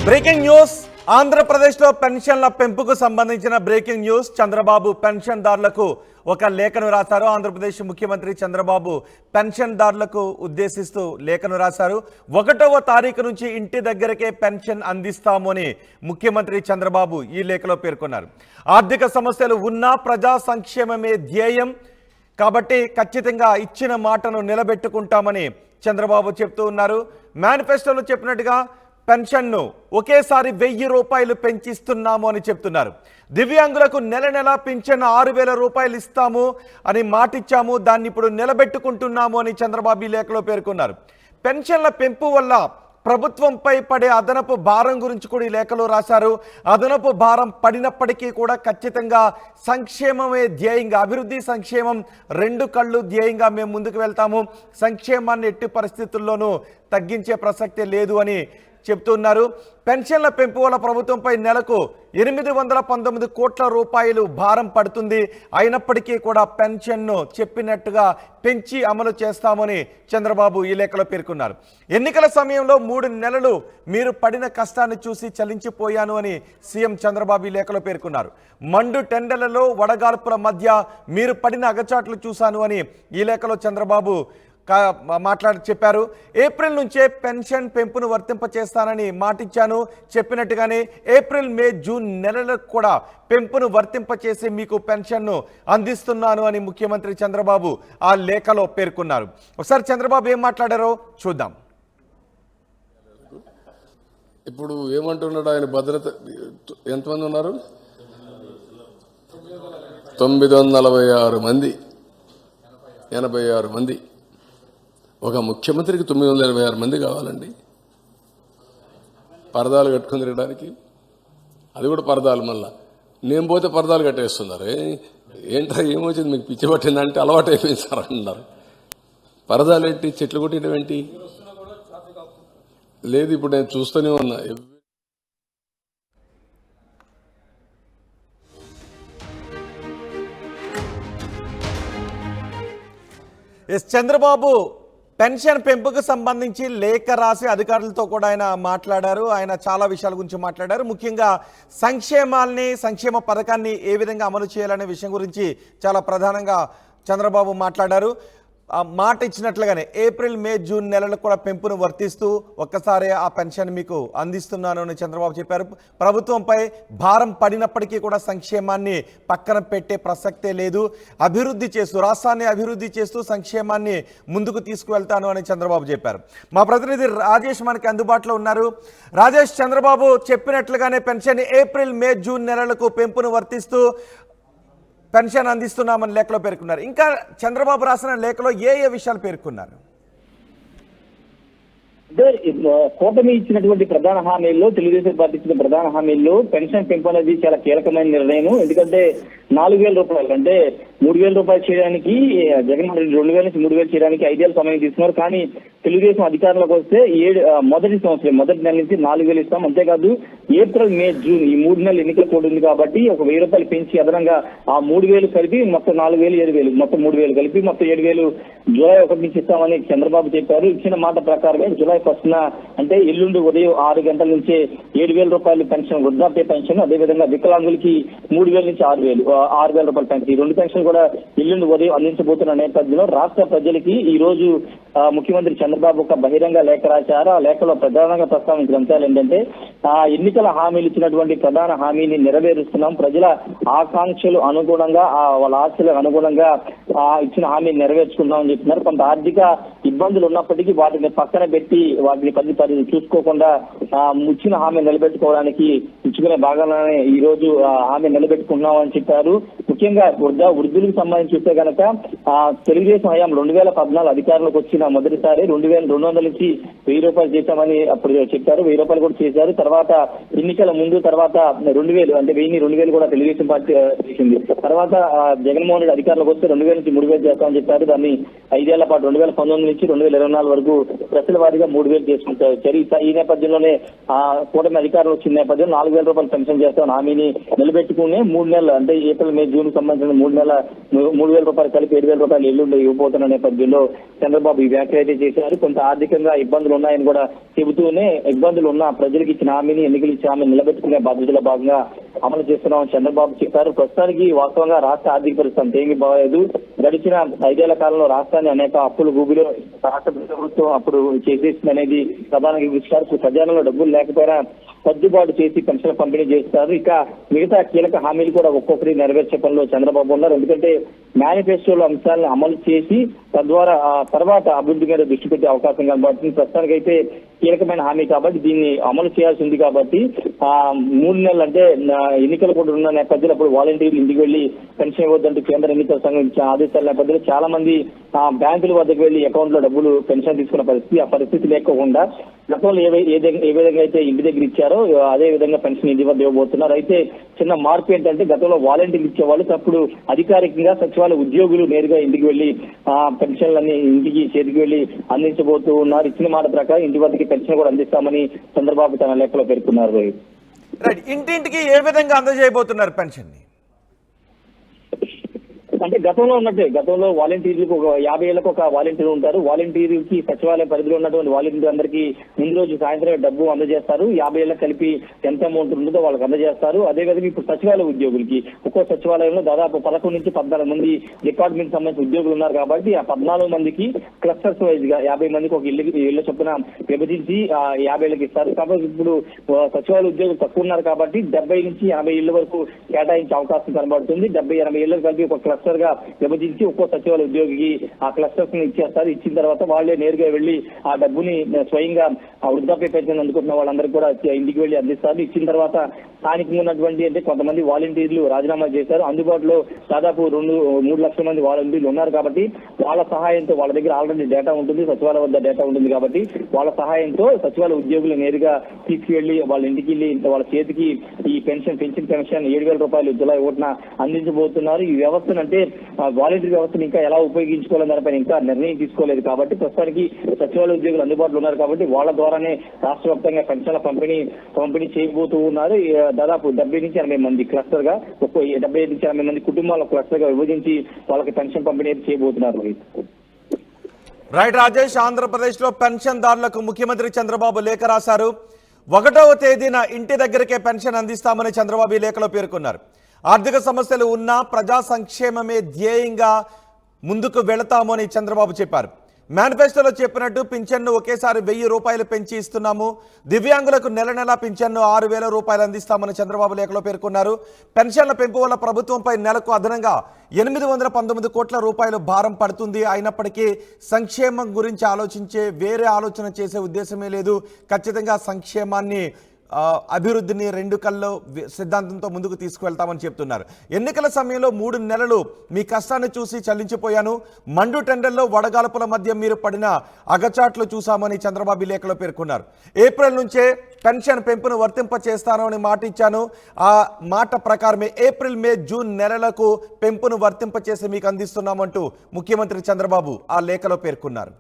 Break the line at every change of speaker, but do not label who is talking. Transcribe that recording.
Breaking news ఆంధ్రప్రదేశ్లో పెన్షన్ల పెంపుకు సంబంధించిన బ్రేకింగ్ న్యూస్. చంద్రబాబు పెన్షన్దారులకు ఒక లేఖను రాశారు. ఆంధ్రప్రదేశ్ ముఖ్యమంత్రి చంద్రబాబు పెన్షన్దారులకు ఉద్దేశిస్తూ లేఖను రాశారు. 1వ తారీఖు నుంచి ఇంటి దగ్గరకే పెన్షన్ అందిస్తాము అని ముఖ్యమంత్రి చంద్రబాబు ఈ లేఖలో పేర్కొన్నారు. ఆర్థిక సమస్యలు ఉన్నా ప్రజా సంక్షేమమే ధ్యేయం కాబట్టి ఖచ్చితంగా ఇచ్చిన మాటను నిలబెట్టుకుంటామని చంద్రబాబు చెప్తూ ఉన్నారు. మేనిఫెస్టోలో చెప్పినట్టుగా పెన్షన్ను ఒకేసారి 1000 రూపాయలు పెంచిస్తున్నాము అని చెప్తున్నారు. దివ్యాంగులకు నెల నెల పింఛన్ 6000 రూపాయలు ఇస్తాము అని మాటిచ్చాము, దాన్ని ఇప్పుడు నిలబెట్టుకుంటున్నాము అని చంద్రబాబు ఈ లేఖలో పేర్కొన్నారు. పెన్షన్ల పెంపు వల్ల ప్రభుత్వంపై పడే అదనపు భారం గురించి కూడా ఈ లేఖలో రాశారు. అదనపు భారం పడినప్పటికీ కూడా ఖచ్చితంగా సంక్షేమమే ధ్యేయంగా, అభివృద్ధి సంక్షేమం 2 కళ్ళు ధ్యేయంగా మేము ముందుకు వెళ్తాము, సంక్షేమాన్ని ఎట్టి పరిస్థితుల్లోనూ తగ్గించే ప్రసక్తే లేదు అని చెప్తున్నారు. పెన్షన్ల పెంపు వల్ల ప్రభుత్వంపై నెలకు 819 కోట్ల రూపాయలు భారం పడుతుంది. అయినప్పటికీ కూడా పెన్షన్ను చెప్పినట్టుగా పెంచి అమలు చేస్తామని చంద్రబాబు ఈ లేఖలో పేర్కొన్నారు. ఎన్నికల సమయంలో 3 నెలలు మీరు పడిన కష్టాన్ని చూసి చలించిపోయాను అని సీఎం చంద్రబాబు ఈ లేఖలో పేర్కొన్నారు. మండు టెండర్లలో వడగాల్పుల మధ్య మీరు పడిన అగచాట్లు చూశాను అని ఈ లేఖలో చంద్రబాబు చెప్పారు. ఏప్రిల్ నుంచే పెన్షన్ పెంపును వర్తింపచేస్తానని మాటిచ్చాను, చెప్పినట్టుగానే ఏప్రిల్ మే జూన్ నెలలకు కూడా పెంపును వర్తింపచేసి మీకు పెన్షన్ను అందిస్తున్నాను అని ముఖ్యమంత్రి చంద్రబాబు ఆ లేఖలో పేర్కొన్నారు. ఒకసారి చంద్రబాబు ఏం మాట్లాడారో చూద్దాం.
ఇప్పుడు ఏమంటున్నాడు ఆయన? భద్రత ఎంతమంది ఉన్నారు? 946 మంది, 86 మంది. ఒక ముఖ్యమంత్రికి 986 మంది కావాలండి పరదాలు కట్టుకుని తిరగడానికి. అది కూడా పరదాలు, మళ్ళా నేను పోతే పరదాలు కట్టేస్తున్నారు. ఏంట్రా ఏమొచ్చింది మీకు, పిచ్చి పట్టిందంటే అలవాటు అయిపోయింది సార్ అంటున్నారు. పరదాలు ఏంటి, చెట్లు కొట్టడం ఏంటి? లేదు, ఇప్పుడు నేను చూస్తూనే ఉన్నా.
చంద్రబాబు పెన్షన్ పెంపుకు సంబంధించి లేఖ రాసి అధికారులతో కూడా ఆయన మాట్లాడారు. ఆయన చాలా విషయాల గురించి మాట్లాడారు. ముఖ్యంగా సంక్షేమ పథకాన్ని ఏ విధంగా అమలు చేయాలనే విషయం గురించి చాలా ప్రధానంగా చంద్రబాబు మాట్లాడారు. మాట ఇచ్చినట్లుగానే ఏప్రిల్ మే జూన్ నెలలకు కూడా పెంపును వర్తిస్తూ ఒక్కసారి ఆ పెన్షన్ మీకు అందిస్తున్నాను అని చంద్రబాబు చెప్పారు. ప్రభుత్వంపై భారం పడినప్పటికీ కూడా సంక్షేమాన్ని పక్కన పెట్టే ప్రసక్తే లేదు, రాష్ట్రాన్ని అభివృద్ధి చేస్తూ సంక్షేమాన్ని ముందుకు తీసుకువెళ్తాను అని చంద్రబాబు చెప్పారు. మా ప్రతినిధి రాజేష్ మనకి అందుబాటులో ఉన్నారు. రాజేష్, చంద్రబాబు చెప్పినట్లుగానే పెన్షన్ ఏప్రిల్ మే జూన్ నెలలకు పెంపును వర్తిస్తూ పెన్షన్ అందిస్తున్నామని లేఖలో పేర్కొన్నారు. ఇంకా చంద్రబాబు రాసిన లేఖలో ఏ విషయాలు పేర్కొన్నారు?
కూటమి ఇచ్చినటువంటి ప్రధాన హామీల్లో, తెలుగుదేశం పార్టీ ఇచ్చిన ప్రధాన హామీల్లో పెన్షన్ పెంపు అనేది చాలా కీలకమైన నిర్ణయం. ఎందుకంటే 4000 రూపాయలు అంటే 3000 రూపాయలు చేయడానికి జగన్మోహన్ రెడ్డి 2000 నుంచి 3000 చేయడానికి 5 ఏళ్ళ సమయం తీసుకున్నారు. కానీ తెలుగుదేశం అధికారంలోకి వస్తే మొదటి నెల నుంచి 4000 ఇస్తాం. అంతేకాదు ఏప్రిల్ మే జూన్ ఈ 3 నెలలు ఎన్నికల కోడ్ ఉంది కాబట్టి ఒక 1000 రూపాయలు పెంచి అదనంగా ఆ 3000 కలిపి మొత్తం 4000, 7000 మొత్తం 3000 కలిపి మొత్తం 7000 జూలై 1 నుంచి ఇస్తామని చంద్రబాబు చెప్పారు. ఇచ్చిన మాట ప్రకారమే జూలై 1న అంటే ఎల్లుండి ఉదయం 6 గంటల నుంచే 7000 రూపాయలు పెన్షన్, వృద్ధాప్య పెన్షన్, అదేవిధంగా వికలాంగులకి 3000 నుంచి 6000 రూపాయల పెన్షన్, ఈ 2 పెన్షన్ కూడా ఎల్లుండి ఉదయం అందించబోతున్న నేపథ్యంలో రాష్ట్ర ప్రజలకి ఈ రోజు ముఖ్యమంత్రి చంద్రబాబు ఒక బహిరంగ లేఖ రాశారు. ఆ లేఖలో ప్రధానంగా ప్రస్తావించిన అంశాలు ఏంటంటే ఎన్నికల హామీలు ఇచ్చినటువంటి ప్రధాన హామీని నెరవేరుస్తున్నాం, ప్రజల ఆకాంక్షలు అనుగుణంగా వాళ్ళ ఆశలకు అనుగుణంగా ఇచ్చిన హామీని నెరవేర్చుకుంటామని చెప్తున్నారు. కొంత ఆర్థిక ఇబ్బందులు ఉన్నప్పటికీ వాటిని పక్కన పెట్టి వాటిని పది చూసుకోకుండా ఇచ్చిన హామీ నిలబెట్టుకోవడానికి ఇచ్చుకునే భాగంలోనే ఈ రోజు హామీ నిలబెట్టుకున్నామని చెప్పారు. ముఖ్యంగా వృద్ధులకు సంబంధించి చూస్తే కనుక తెలుగుదేశం హయాం 2014 అధికారంలోకి వచ్చిన మొదటిసారి 2200 నుంచి 1000 రూపాయలు చేశామని అప్పుడు చెప్పారు. 1000 రూపాయలు కూడా చేశారు. తర్వాత ఎన్నికల ముందు తర్వాత 2000 అంటే 2000 కూడా తెలుగుదేశం పార్టీ చేసింది. తర్వాత జగన్మోహన్ రెడ్డి అధికారంలోకి వస్తే 2000 నుంచి 3000 చేస్తామని చెప్పారు. దాన్ని 5 ఏళ్ల పాటు 2019 నుంచి 2024 వరకు దశల వారీగా 3000 చేసుకుంటారు. ఈ నేపథ్యంలోనే కూటమి అధికారంలో వచ్చిన నేపథ్యంలో 4000 రూపాయలు పెన్షన్ చేస్తామని హామీని నిలబెట్టుకుని 3 నెలలు అంటే ఏప్రిల్ మే జూన్ సంబంధించిన 3 నెలల 3000 రూపాయలు కలిపి 7000 రూపాయలు ఎల్లుండి ఇవ్వబోతున్న నేపథ్యంలో చంద్రబాబు ఈ వ్యాఖ్యలు అయితే చేశారు. కొంత ఆర్థికంగా ఇబ్బందులు ఉన్నాయని కూడా చెబుతూనే ఇబ్బందులు ఉన్న ప్రజలకు ఇచ్చిన హామీని, ఎన్నికలు ఇచ్చిన హామీని నిలబెట్టుకునే బాధ్యతలో భాగంగా అమలు చేస్తున్నామని చంద్రబాబు చెప్పారు. ప్రస్తుతానికి వాస్తవంగా రాష్ట్ర ఆర్థిక పరిస్థితి అంతేమీ బాగలేదు. గడిచిన 5 ఏళ్ల కాలంలో రాష్ట్రాన్ని అనేక అప్పులు గూబిలో రాష్ట్ర ప్రభుత్వం అప్పుడు చేసేసింది అనేది ప్రధానంగా విషయాలు. ఖజానాలో డబ్బులు లేకపోయినా సర్దుబాటు చేసి పెన్షన్ పంపిణీ చేస్తారు. ఇక మిగతా కీలక హామీలు కూడా ఒక్కొక్కరి నెరవేర్చే పనిలో చంద్రబాబు ఉన్నారు. ఎందుకంటే మేనిఫెస్టోలో అంశాలను అమలు చేసి తద్వారా తర్వాత అభివృద్ధి మీద దృష్టి పెట్టే అవకాశం కనబడుతుంది. ప్రస్తుతానికైతే కీలకమైన హామీ కాబట్టి దీన్ని అమలు చేయాల్సి ఉంది. కాబట్టి 3 నెలలు అంటే ఎన్నికలు కూడా ఉన్న నేపథ్యంలో అప్పుడు వాలంటీర్లు ఇంటికి వెళ్లి పెన్షన్ ఇవ్వద్దంటూ కేంద్ర ఎన్నికల సంఘం ఇచ్చిన ఆదేశాల నేపథ్యంలో చాలా మంది బ్యాంకుల వద్దకు వెళ్లి అకౌంట్ లో డబ్బులు పెన్షన్ తీసుకున్న పరిస్థితి. ఆ పరిస్థితి లేకుండా గతంలో ఏ విధంగా అయితే ఇంటి దగ్గర ఇచ్చారో అదే విధంగా పెన్షన్ ఇంటి వద్ద ఇవ్వబోతున్నారు. అయితే చిన్న మార్పు ఏంటంటే గతంలో వాలంటీర్లు ఇచ్చేవాళ్ళు, అప్పుడు అధికారికంగా సచివాలయ ఉద్యోగులు నేరుగా ఇంటికి వెళ్లి పెన్షన్లన్నీ ఇంటికి చేతికి వెళ్లి అందించబోతూ ఉన్నారు. ఇచ్చిన మాట ప్రకారం ఇంటి వద్దకి పెన్షన్ కూడా అందిస్తామని చంద్రబాబు తన లేఖలో పేర్కొన్నారు.
రైట్, ఇంటింటికి ఏ విధంగా అందజేయబోతున్నారు పెన్షన్ ని?
అంటే గతంలో ఉన్నట్టే, గతంలో వాలంటీర్లకు ఒక 50 ఏళ్లకు ఒక వాలంటీర్ ఉంటారు. వాలంటీర్కి సచివాలయ పరిధిలో ఉన్నటువంటి వాలంటీర్ అందరికీ ముందు రోజు సాయంత్రం డబ్బు అందజేస్తారు. 50 ఏళ్ళకి కలిపి ఎంత అమౌంట్ ఉంటుందో వాళ్ళకి అందజేస్తారు. అదేవిధంగా ఇప్పుడు సచివాలయ ఉద్యోగులకి ఒక్కో సచివాలయంలో దాదాపు 11 నుంచి 14 మంది డిపార్ట్మెంట్ సంబంధించిన ఉద్యోగులు ఉన్నారు. కాబట్టి ఆ 14 మందికి క్లస్టర్స్ వైజ్ గా 50 మందికి ఒక ఇళ్ల చొప్పున విభజించి 50 ఏళ్ళకి ఇస్తారు. కాబట్టి ఇప్పుడు సచివాలయ ఉద్యోగులు తక్కువ ఉన్నారు కాబట్టి 70 నుంచి 80 ఇళ్ల వరకు కేటాయించే అవకాశం కనబడుతుంది. 70-80 ఏళ్ళకి కలిపి ఒక క్లస్టర్ గా విభజించి ఒక్కో సచివాలయ ఉద్యోగికి ఆ క్లస్టర్స్ ని ఇచ్చేస్తారు. ఇచ్చిన తర్వాత వాళ్ళే నేరుగా వెళ్లి ఆ డబ్బుని స్వయంగా వృద్ధాప్య పెన్షన్ అందుకుంటున్న వాళ్ళందరికీ కూడా ఇంటికి వెళ్లి అందిస్తారు. ఇచ్చిన తర్వాత స్థానికంగా ఉన్నటువంటి అంటే కొంతమంది వాలంటీర్లు రాజీనామా చేశారు. అందుబాటులో దాదాపు 2-3 లక్షల మంది వాలంటీర్లు ఉన్నారు. కాబట్టి వాళ్ళ సహాయంతో, వాళ్ళ దగ్గర ఆల్రెడీ డేటా ఉంటుంది, సచివాలయం వద్ద డేటా ఉంటుంది కాబట్టి వాళ్ళ సహాయంతో సచివాలయ ఉద్యోగులు నేరుగా తీసుకువెళ్లి వాళ్ళ ఇంటికి వెళ్ళి వాళ్ళ చేతికి ఈ పెన్షన్ 7,000 రూపాయలు జూలై 1న అందించబోతున్నారు. ఈ వ్యవస్థను అంటే వాలంటీర్ వ్యవస్థను ఇంకా ఎలా ఉపయోగించుకోవాలని దానిపైన ఇంకా నిర్ణయం తీసుకోలేదు. కాబట్టి ప్రస్తుతానికి సచివాలయ ఉద్యోగులు అందుబాటులో ఉన్నారు కాబట్టి వాళ్ళ ద్వారానే రాష్ట్ర వ్యాప్తంగా పెన్షన్ల పంపిణీ చేయబోతూ ఉన్నారు. దాదాపు 70 నుంచి 80 మంది క్లస్టర్ గా 75 నుంచి 80 మంది కుటుంబాల క్లస్టర్ గా విభజించి వాళ్ళకి పెన్షన్ పంపిణీ చేయబోతున్నారు.
రైట్ రాజేష్, ఆంధ్రప్రదేశ్ లో పెన్షన్దారులకు ముఖ్యమంత్రి చంద్రబాబు లేఖ రాశారు. 1వ తేదీన ఇంటి దగ్గరకే పెన్షన్ అందిస్తామని చంద్రబాబు ఈ లేఖలో పేర్కొన్నారు. ఆర్థిక సమస్యలు ఉన్నా ప్రజా సంక్షేమమే ధ్యేయంగా ముందుకు వెళతామని చంద్రబాబు చెప్పారు. మేనిఫెస్టోలో చెప్పినట్టు పింఛన్ను ఒకేసారి 1000 రూపాయలు పెంచి ఇస్తున్నాము. దివ్యాంగులకు నెల పింఛన్ను 6,000 రూపాయలు అందిస్తామని చంద్రబాబు లేఖలో పేర్కొన్నారు. పెన్షన్ల పెంపు వల్ల ప్రభుత్వంపై నెలకు అదనంగా 819 కోట్ల రూపాయలు భారం పడుతుంది. అయినప్పటికీ సంక్షేమం గురించి ఆలోచించే వేరే ఆలోచన చేసే ఉద్దేశమే లేదు. ఖచ్చితంగా సంక్షేమాన్ని, అభివృద్ధిని 2 కళ్ళు సిద్ధాంతంతో ముందుకు తీసుకువెళ్తామని చెప్తున్నారు. ఎన్నికల సమయంలో 3 నెలలు మీ కష్టాన్ని చూసి చల్లించిపోయాను. మండు టెండర్లో వడగాల్పుల మధ్య మీరు పడిన అగచాట్లు చూశామని చంద్రబాబు లేఖలో పేర్కొన్నారు. ఏప్రిల్ నుంచే పెన్షన్ పెంపును వర్తింప చేస్తానని మాట ఇచ్చాను. ఆ మాట ప్రకారమే ఏప్రిల్, మే, జూన్ నెలలకు పెంపును వర్తింప చేసి మీకు అందిస్తున్నామంటూ ముఖ్యమంత్రి చంద్రబాబు ఆ లేఖలో పేర్కొన్నారు.